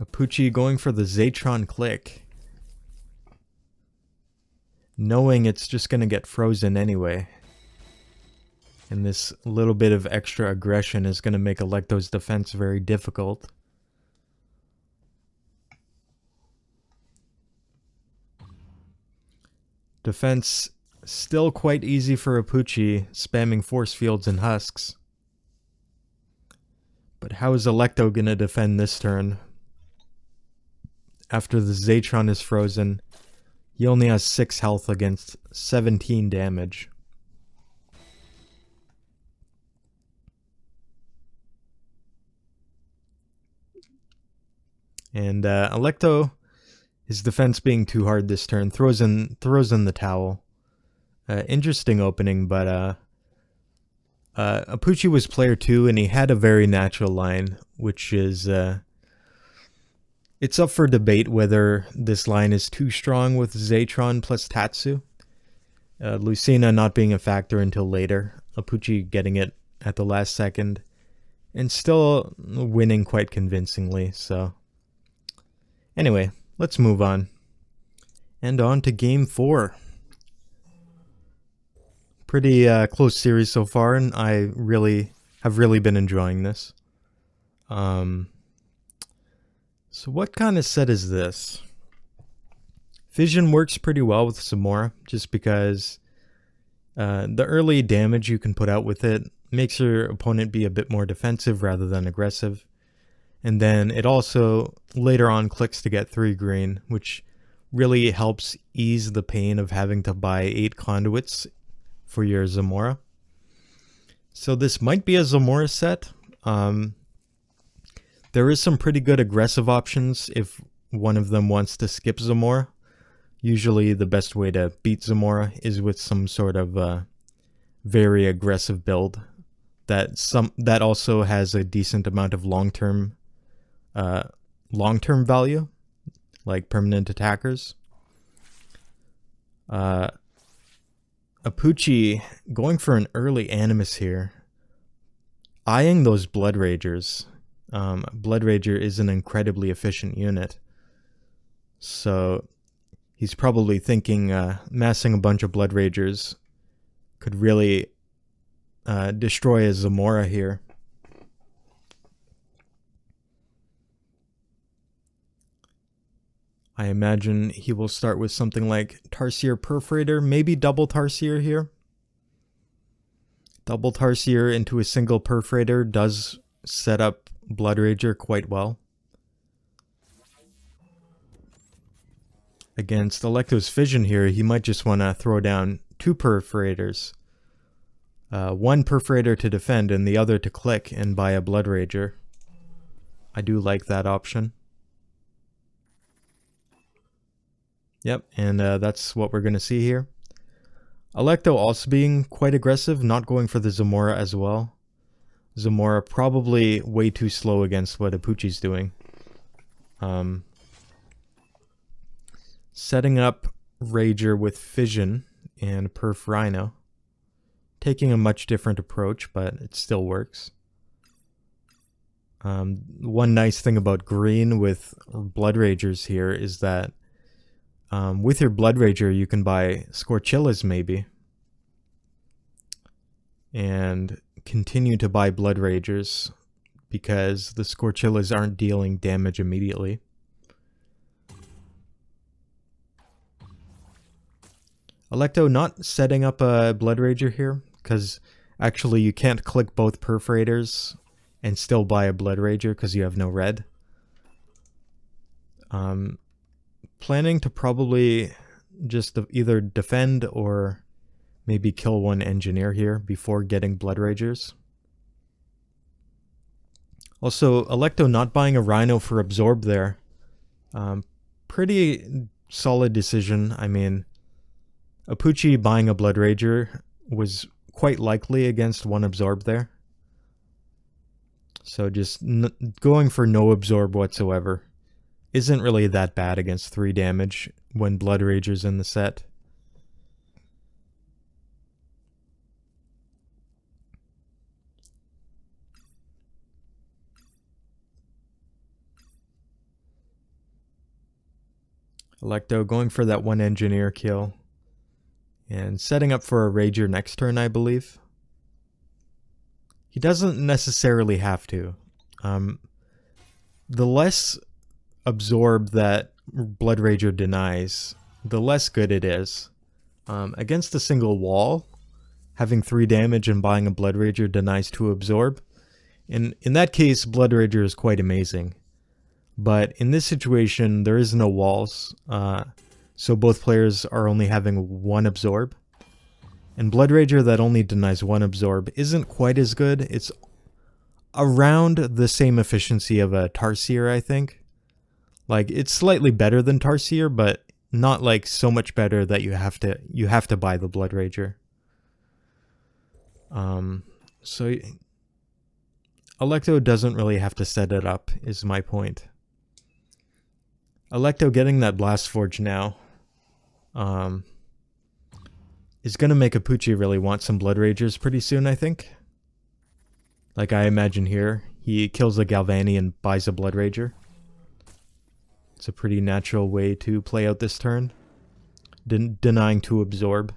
[SPEAKER 1] Apooche going for the Zatron click, knowing it's just going to get frozen anyway. And this little bit of extra aggression is going to make Allecto's defense very difficult. Defense still quite easy for Apooche, spamming force fields and husks. But how is Allecto going to defend this turn? After the Zatron is frozen, he only has 6 health against 17 damage. And Allecto, his defense being too hard this turn, throws in the towel. Interesting opening, but Apooche was player 2, and he had a very natural line, which is it's up for debate whether this line is too strong with Zatron plus Tatsu. Lucina not being a factor until later, Apooche getting it at the last second, and still winning quite convincingly, so... Anyway, let's move on. And on to Game 4. Pretty close series so far, and I have really been enjoying this. So what kind of set is this? Fission works pretty well with Zamora, just because the early damage you can put out with it makes your opponent be a bit more defensive rather than aggressive. And then it also later on clicks to get 3 green, which really helps ease the pain of having to buy 8 conduits for your Zamora. So this might be a Zamora set. There is some pretty good aggressive options if one of them wants to skip Zamora. Usually the best way to beat Zamora is with some sort of very aggressive build that also has a decent amount of long-term value, like permanent attackers. Apooche going for an early Animus here, eyeing those Blood Ragers. Blood Rager is an incredibly efficient unit, so he's probably thinking massing a bunch of Blood Ragers could really destroy a Zamora here. I imagine he will start with something like Tarsier Perforator, maybe double Tarsier here. Double Tarsier into a single Perforator does set up Blood Rager quite well. Against Allecto's Fission here, he might just want to throw down 2 Perforators. One Perforator to defend and the other to click and buy a Blood Rager. I do like that option. Yep, and that's what we're going to see here. Allecto also being quite aggressive, not going for the Zamora as well. Zamora probably way too slow against what Apooche's doing. Setting up Rager with Fission and Perf Rhino. Taking a much different approach, but it still works. One nice thing about green with Blood Ragers here is that with your Blood Rager you can buy Scorchillas maybe. And continue to buy Blood Ragers because the Scorchillas aren't dealing damage immediately. Allecto not setting up a Blood Rager here, because actually you can't click both Perforators and still buy a Blood Rager because you have no red. Planning to probably just either defend or maybe kill one Engineer here before getting Blood Ragers. Also, Allecto not buying a Rhino for Absorb there. Pretty solid decision. I mean, Apooche buying a Blood Rager was quite likely against one Absorb there. So just going for no Absorb whatsoever isn't really that bad against 3 damage when Blood Rager's in the set. Allecto going for that one Engineer kill. And setting up for a Rager next turn, I believe. He doesn't necessarily have to. The less Absorb that Blood Rager denies, the less good it is. Against a single wall, having 3 damage and buying a Blood Rager denies 2 Absorb. In that case, Blood Rager is quite amazing. But in this situation, there is no walls, so both players are only having 1 Absorb. And Blood Rager that only denies 1 Absorb isn't quite as good. It's around the same efficiency of a Tarsier, I think. Like, it's slightly better than Tarsier, but not like so much better that you have to buy the Blood Rager. So Allecto doesn't really have to set it up, is my point. Allecto getting that Blast Forge now is going to make Apooche really want some Blood Ragers pretty soon, I think. Like I imagine here, he kills a Galvani and buys a Blood Rager. It's a pretty natural way to play out this turn. Denying to Absorb.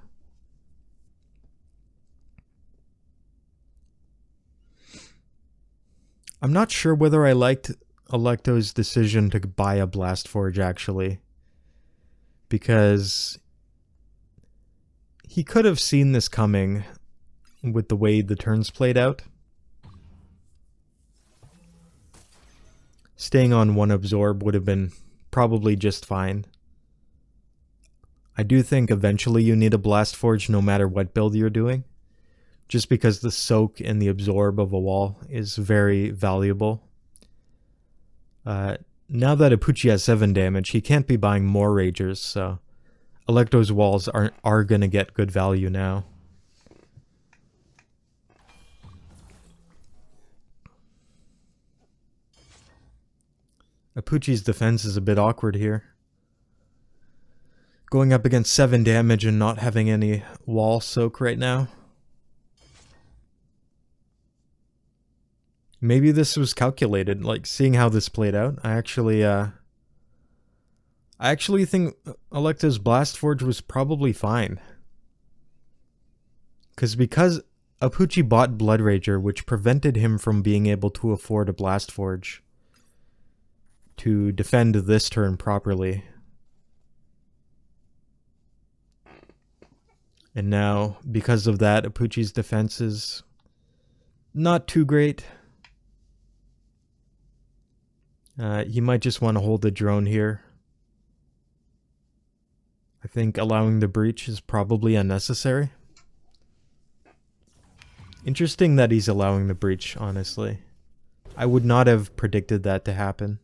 [SPEAKER 1] I'm not sure whether I liked Allecto's decision to buy a Blast Forge, actually. Because he could have seen this coming with the way the turns played out. Staying on 1 Absorb would have been probably just fine. I do think eventually you need a Blast Forge no matter what build you're doing. Just because the soak and the Absorb of a wall is very valuable. Now that Apooche has 7 damage, he can't be buying more Ragers, so Allecto's walls are gonna get good value now. Apooche's defense is a bit awkward here. Going up against 7 damage and not having any wall soak right now. Maybe this was calculated, like seeing how this played out. I actually think Allecto's Blast Forge was probably fine. Because Apooche bought Blood Rager, which prevented him from being able to afford a Blast Forge to defend this turn properly. And now, because of that, Apooche's defense is not too great. He might just want to hold the drone here. I think allowing the breach is probably unnecessary. Interesting that he's allowing the breach, honestly. I would not have predicted that to happen.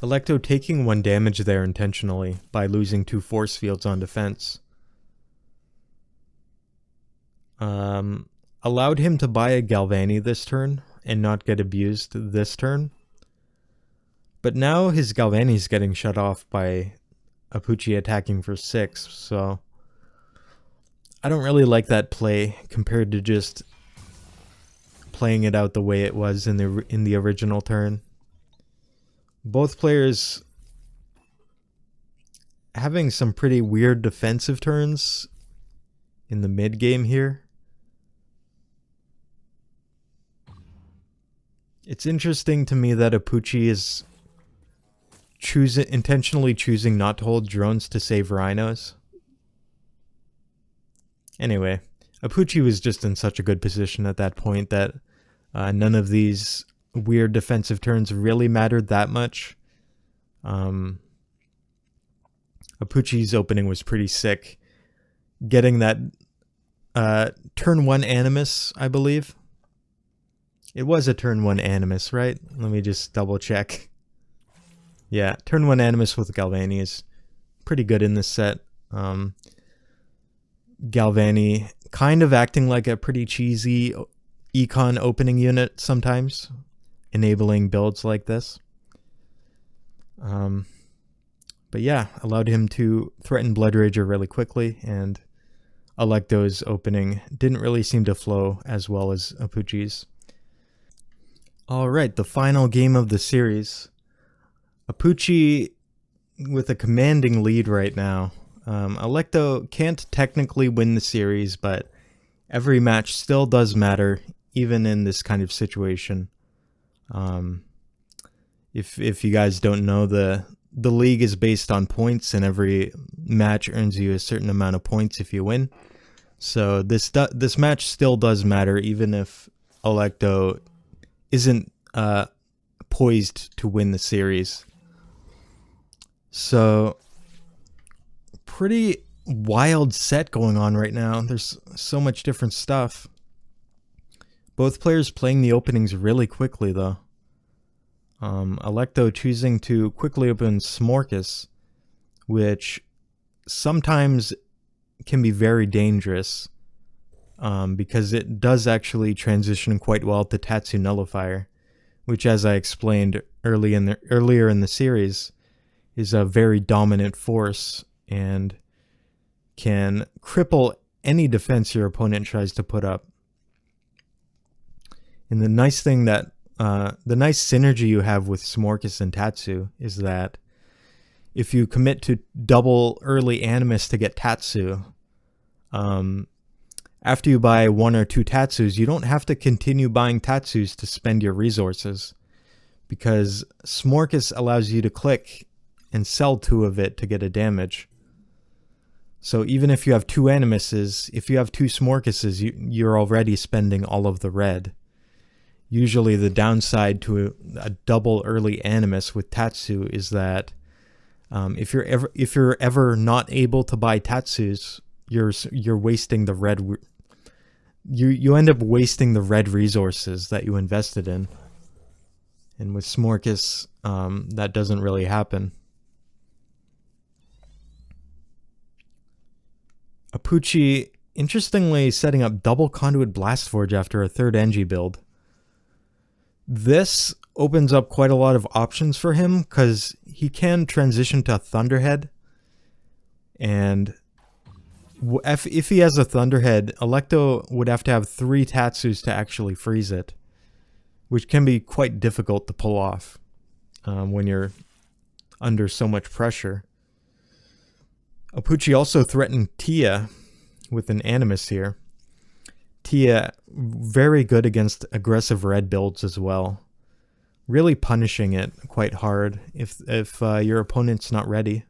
[SPEAKER 1] Allecto taking 1 damage there intentionally by losing 2 force fields on defense. Allowed him to buy a Galvani this turn and not get abused this turn. But now his Galvani's getting shut off by Apooche attacking for 6, so I don't really like that play compared to just playing it out the way it was in the original turn. Both players having some pretty weird defensive turns in the mid game here. It's interesting to me that Apooche is intentionally choosing not to hold drones to save rhinos. Anyway, Apooche was just in such a good position at that point that none of these weird defensive turns really mattered that much. Apooche's opening was pretty sick. Getting that turn 1 Animus, I believe. It was a turn 1 Animus, right? Let me just double check. Yeah, turn 1 Animus with Galvani is pretty good in this set. Galvani kind of acting like a pretty cheesy econ opening unit sometimes, enabling builds like this. But yeah, allowed him to threaten Blood Rager really quickly, and Allecto's opening didn't really seem to flow as well as Apooche's. Alright, the final game of the series. Apooche with a commanding lead right now. Allecto can't technically win the series, but every match still does matter, even in this kind of situation. If you guys don't know, the league is based on points, and every match earns you a certain amount of points if you win. So this match still does matter, even if Allecto isn't poised to win the series. So, pretty wild set going on right now. There's so much different stuff. Both players playing the openings really quickly, though. Allecto choosing to quickly open Smorkus, which sometimes can be very dangerous, because it does actually transition quite well to Tatsu Nullifier, which, as I explained earlier in the series, is a very dominant force and can cripple any defense your opponent tries to put up. And the nice thing that the nice synergy you have with Smorkus and Tatsu is that if you commit to double early Animus to get Tatsu, after you buy 1 or 2 Tatsus, you don't have to continue buying Tatsus to spend your resources, because Smorkus allows you to click and sell 2 of it to get a damage. So even if you have 2 Animuses, if you have 2 Smorkuses, you're already spending all of the red. Usually the downside to a double early Animus with Tatsu is that if you're ever not able to buy Tatsus, you're wasting the red. You end up wasting the red resources that you invested in. And with Smorkus, that doesn't really happen. Apooche, interestingly, setting up double Conduit Blastforge after a 3rd Engie build. This opens up quite a lot of options for him, because he can transition to Thunderhead, and if he has a Thunderhead, Allecto would have to have 3 Tatsus to actually freeze it, which can be quite difficult to pull off when you're under so much pressure. Apooche also threatened Tia with an Animus here. Tia, very good against aggressive red builds as well. Really punishing it quite hard if your opponent's not ready.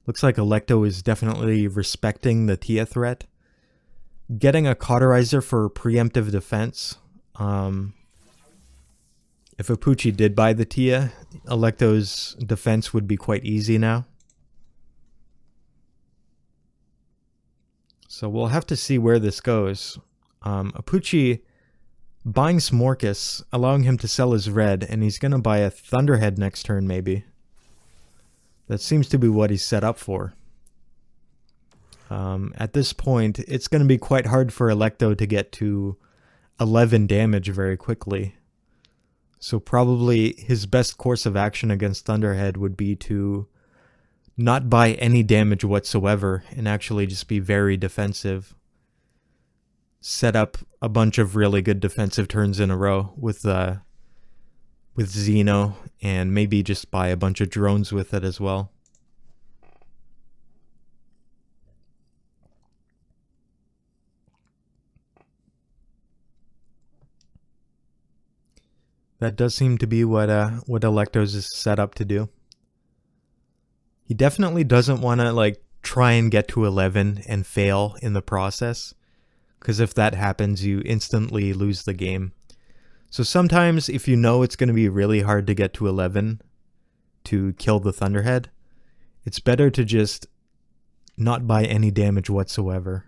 [SPEAKER 1] Looks like Allecto is definitely respecting the Tia threat. getting a cauterizer for preemptive defense. If Apooche did buy the Tia, Allecto's defense would be quite easy now. So we'll have to see where this goes. Apooche buying Smorkus, allowing him to sell his red, and he's going to buy a Thunderhead next turn maybe. That seems to be what he's set up for. At this point, it's going to be quite hard for Allecto to get to 11 damage very quickly. So probably his best course of action against Thunderhead would be to not buy any damage whatsoever and actually just be very defensive. Set up a bunch of really good defensive turns in a row with Xeno, and maybe just buy a bunch of drones with it as well. That does seem to be what Allecto's is set up to do. He definitely doesn't want to like try and get to 11 and fail in the process, because if that happens, you instantly lose the game. So sometimes if you know it's going to be really hard to get to 11 to kill the Thunderhead, it's better to just not buy any damage whatsoever.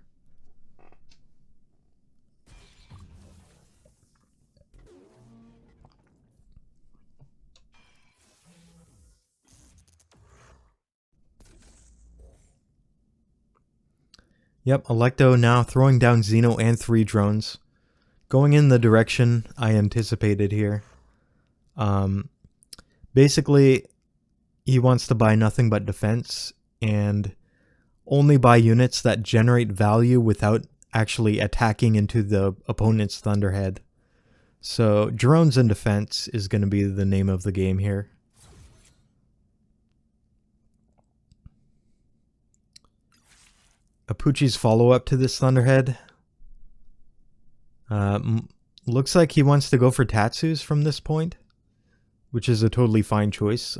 [SPEAKER 1] Yep, Allecto now throwing down Xeno and 3 drones. Going in the direction I anticipated here. Basically, he wants to buy nothing but defense and only buy units that generate value without actually attacking into the opponent's Thunderhead. So drones and defense is going to be the name of the game here. Apooche's follow-up to this Thunderhead. Looks like he wants to go for Tatsus from this point, which is a totally fine choice.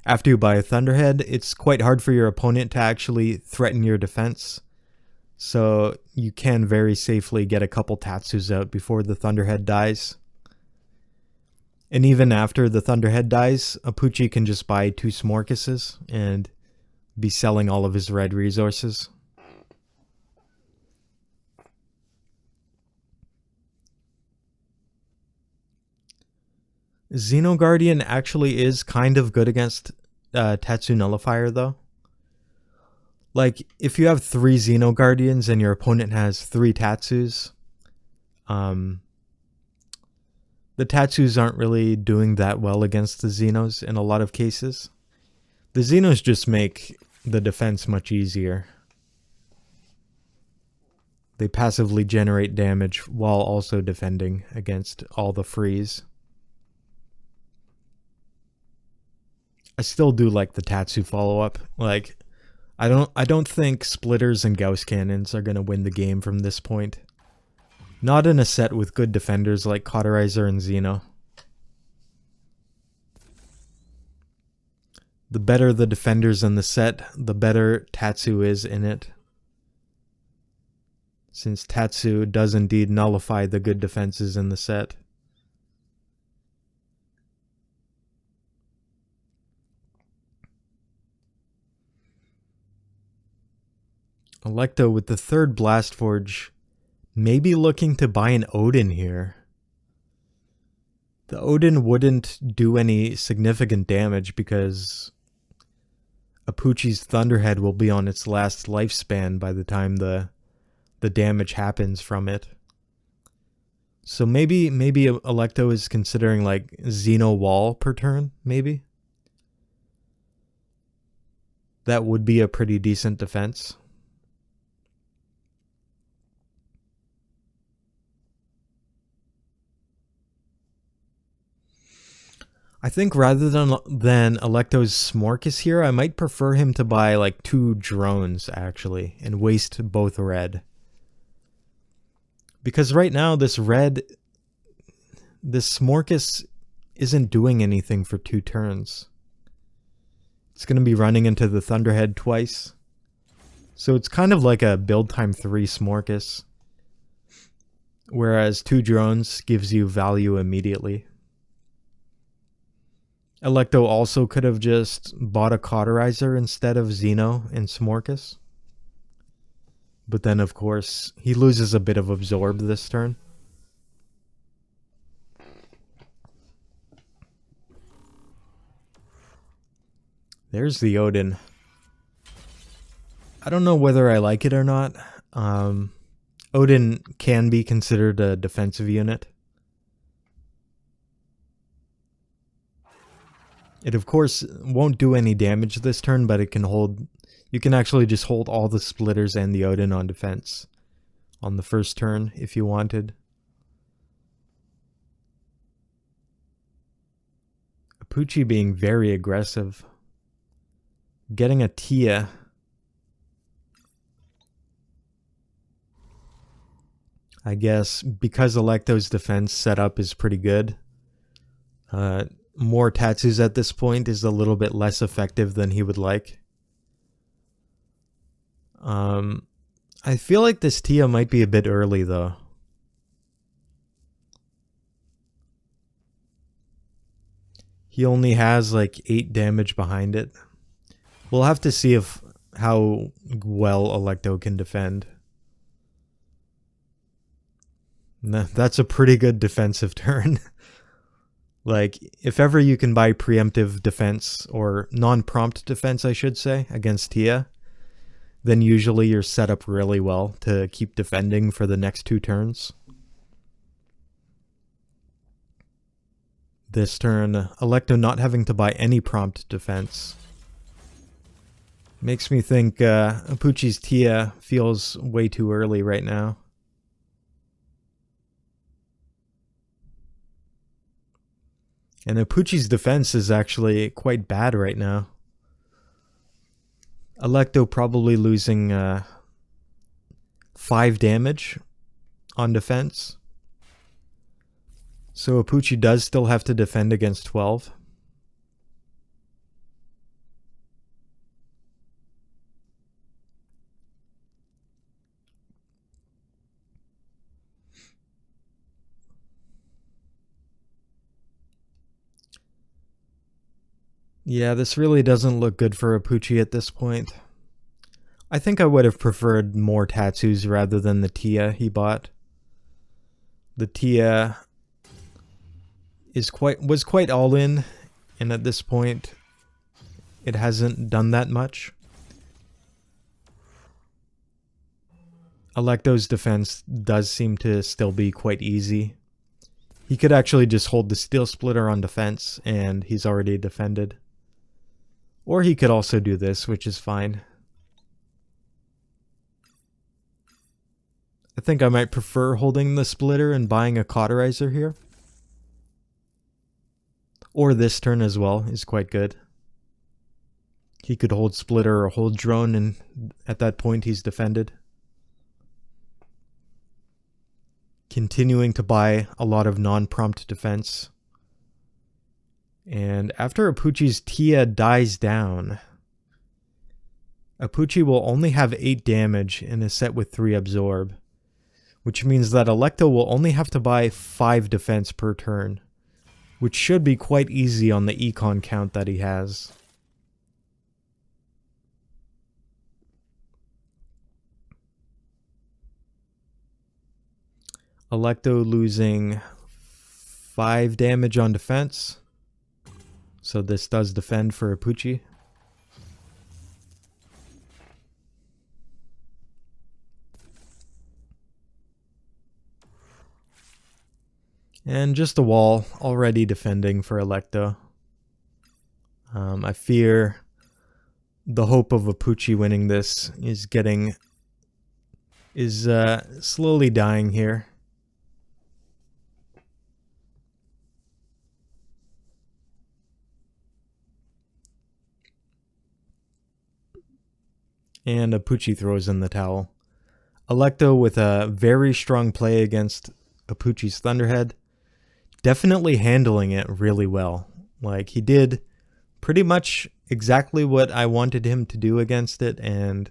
[SPEAKER 1] After you buy a Thunderhead, it's quite hard for your opponent to actually threaten your defense. So you can very safely get a couple Tatsus out before the Thunderhead dies. And even after the Thunderhead dies, Apooche can just buy 2 Smorkuses and be selling all of his red resources. Xeno Guardian actually is kind of good against Tatsu Nullifier though. Like, if you have 3 Xeno Guardians and your opponent has 3 Tatsus, the Tatsus aren't really doing that well against the Xenos in a lot of cases. The Xenos just make the defense much easier. They passively generate damage while also defending against all the freeze. I still do like the Tatsu follow-up. Like, I don't think Splitters and Gauss Cannons are going to win the game from this point. Not in a set with good defenders like Cauterizer and Xeno. The better the defenders in the set, the better Tatsu is in it. Since Tatsu does indeed nullify the good defenses in the set. Allecto with the 3rd Blast Forge, maybe looking to buy an Odin here. The Odin wouldn't do any significant damage because Apooche's Thunderhead will be on its last lifespan by the time the damage happens from it. So maybe Allecto is considering like Xeno Wall per turn, maybe? That would be a pretty decent defense. I think rather than Allecto's Smorkus here, I might prefer him to buy like 2 drones actually and waste both red. Because right now this Smorkus isn't doing anything for 2 turns. It's going to be running into the Thunderhead twice. So it's kind of like a build time 3 Smorkas, whereas 2 drones gives you value immediately. Allecto also could have just bought a cauterizer instead of Xeno and Smorkas. But then, of course, he loses a bit of absorb this turn. There's the Odin. I don't know whether I like it or not. Odin can be considered a defensive unit. It, of course, won't do any damage this turn, but it can hold... You can actually just hold all the splitters and the Odin on defense on the first turn if you wanted. Apooche being very aggressive. Getting a Tia. I guess because Allecto's defense setup is pretty good. More Tatsus at this point is a little bit less effective than he would like. I feel like this Tia might be a bit early though. He only has like 8 damage behind it. We'll have to see how well Allecto can defend. That's a pretty good defensive turn. Like, if ever you can buy preemptive defense, or non-prompt defense I should say, against Tia, then usually you're set up really well to keep defending for the next 2 turns. This turn, Allecto not having to buy any prompt defense makes me think Apooche's Tia feels way too early right now. And Apooche's defense is actually quite bad right now. Allecto probably losing 5 damage on defense. So Apooche does still have to defend against 12. Yeah, this really doesn't look good for Apooche at this point. I think I would have preferred more Tatsus rather than the Tia he bought. The Tia was quite all in, and at this point it hasn't done that much. Allecto's defense does seem to still be quite easy. He could actually just hold the Steel Splitter on defense and he's already defended. Or he could also do this, which is fine. I think I might prefer holding the Splitter and buying a Cauterizer here. Or this turn as well is quite good. He could hold Splitter or hold Drone, and at that point he's defended. Continuing to buy a lot of non-prompt defense. And after Apooche's Tia dies down, Apooche will only have 8 damage in a set with 3 absorb, which means that Allecto will only have to buy 5 defense per turn, which should be quite easy on the econ count that he has. Allecto losing 5 damage on defense. So this does defend for Apooche. And just a wall already defending for Allecto. I fear the hope of Apooche winning this is slowly dying here. And Apooche throws in the towel. Allecto with a very strong play against Apooche's Thunderhead. Definitely handling it really well. Like, he did pretty much exactly what I wanted him to do against it, and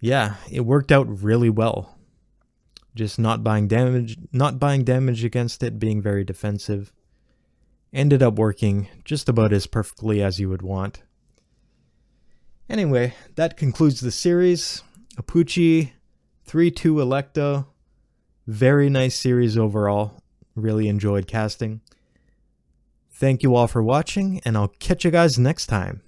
[SPEAKER 1] yeah, it worked out really well. Just not buying damage against it, being very defensive. Ended up working just about as perfectly as you would want. Anyway, that concludes the series. Apooche, 3-2 Allecto. Very nice series overall. Really enjoyed casting. Thank you all for watching, and I'll catch you guys next time.